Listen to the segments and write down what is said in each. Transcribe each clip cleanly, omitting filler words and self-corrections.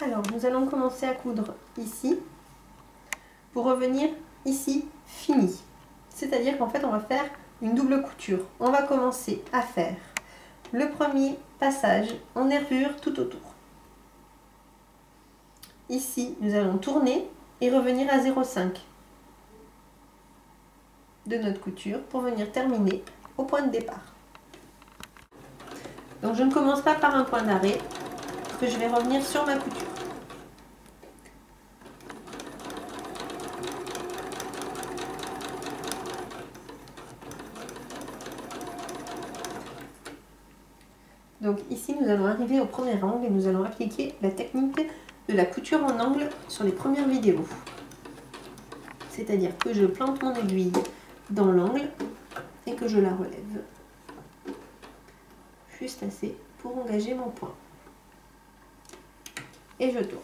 Alors, nous allons commencer à coudre ici pour revenir ici fini. C'est-à-dire qu'en fait, on va faire une double couture. On va commencer à faire le premier passage en nervure tout autour. Ici, nous allons tourner et revenir à 0,5 de notre couture pour venir terminer au point de départ. Donc, je ne commence pas par un point d'arrêt, parce que je vais revenir sur ma couture. Donc ici, nous allons arriver au premier angle et nous allons appliquer la technique de la couture en angle sur les premières vidéos. C'est-à-dire que je plante mon aiguille dans l'angle et que je la relève. Juste assez pour engager mon point. Et je tourne.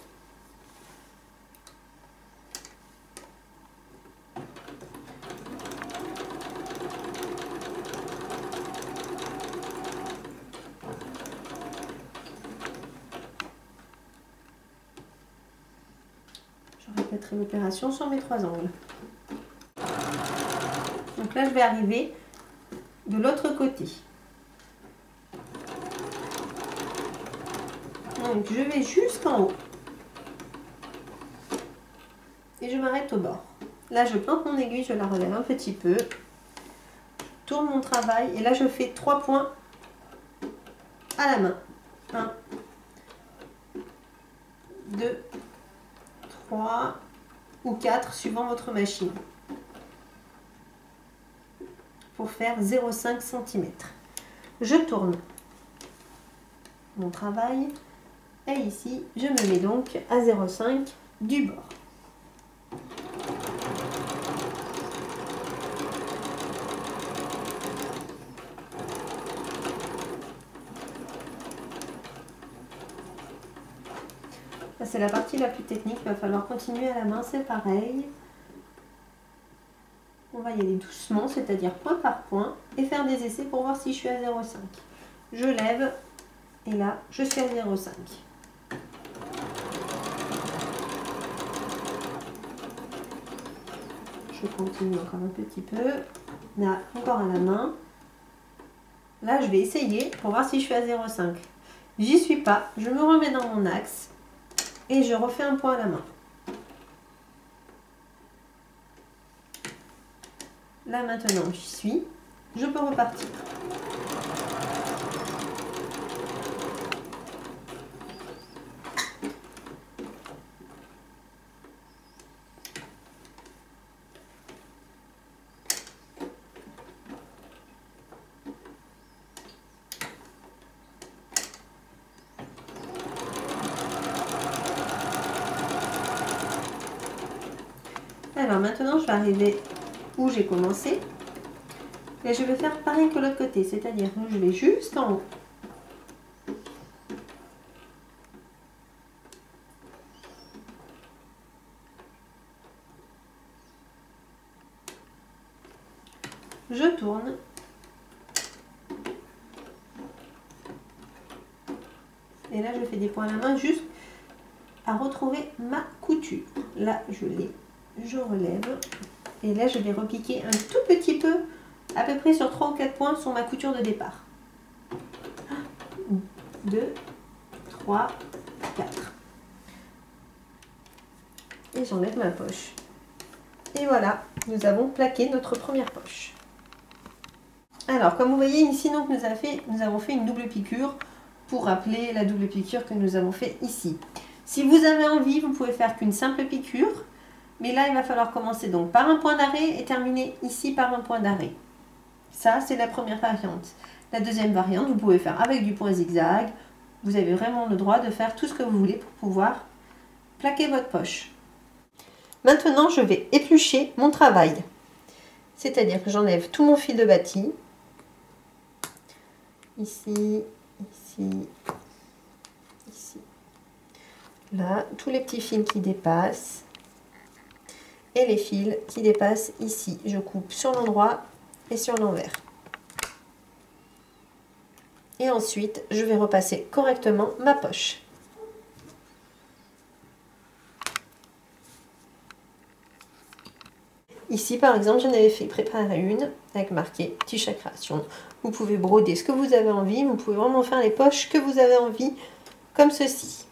Je répéterai l'opération sur mes 3 angles. Donc là, je vais arriver de l'autre côté. Donc je vais jusqu'en haut. Et je m'arrête au bord. Là, je plante mon aiguille, je la relève un petit peu. Je tourne mon travail et là, je fais 3 points à la main. 1, 2, 3 ou 4 suivant votre machine. Pour faire 0,5 cm. Je tourne mon travail et ici, je me mets donc à 0,5 du bord. C'est la partie la plus technique, il va falloir continuer à la main, c'est pareil. On va y aller doucement, c'est-à-dire point par point, et faire des essais pour voir si je suis à 0,5. Je lève, et là, je suis à 0,5. Je continue encore un petit peu. Là, encore à la main. Là, je vais essayer pour voir si je suis à 0,5. J'y suis pas, je me remets dans mon axe. Et je refais un point à la main. Là maintenant j'y suis, je peux repartir. Alors maintenant je vais arriver où j'ai commencé et je vais faire pareil que l'autre côté, c'est-à-dire que je vais jusqu'en haut. Je tourne. Et là je fais des points à la main juste à retrouver ma couture. Là je l'ai, je relève et là je vais repiquer un tout petit peu, à peu près sur 3 ou 4 points sur ma couture de départ. 1, 2, 3, 4. Et j'enlève ma poche. Et voilà, nous avons plaqué notre première poche. Alors, comme vous voyez ici, donc, nous avons fait une double piqûre pour rappeler la double piqûre que nous avons fait ici. Si vous avez envie, vous pouvez faire qu'une simple piqûre, mais là, il va falloir commencer donc par un point d'arrêt et terminer ici par un point d'arrêt. Ça, c'est la première variante. La deuxième variante, vous pouvez faire avec du point zigzag. Vous avez vraiment le droit de faire tout ce que vous voulez pour pouvoir plaquer votre poche. Maintenant, je vais éplucher mon travail. C'est-à-dire que j'enlève tout mon fil de bâti. Ici, ici, ici. Là, tous les petits fils qui dépassent. Et les fils qui dépassent ici. Je coupe sur l'endroit et sur l'envers. Et ensuite, je vais repasser correctement ma poche. Ici, par exemple, j'en avais fait préparer une avec marqué Tisha Création. Vous pouvez broder ce que vous avez envie, vous pouvez vraiment faire les poches que vous avez envie, comme ceci.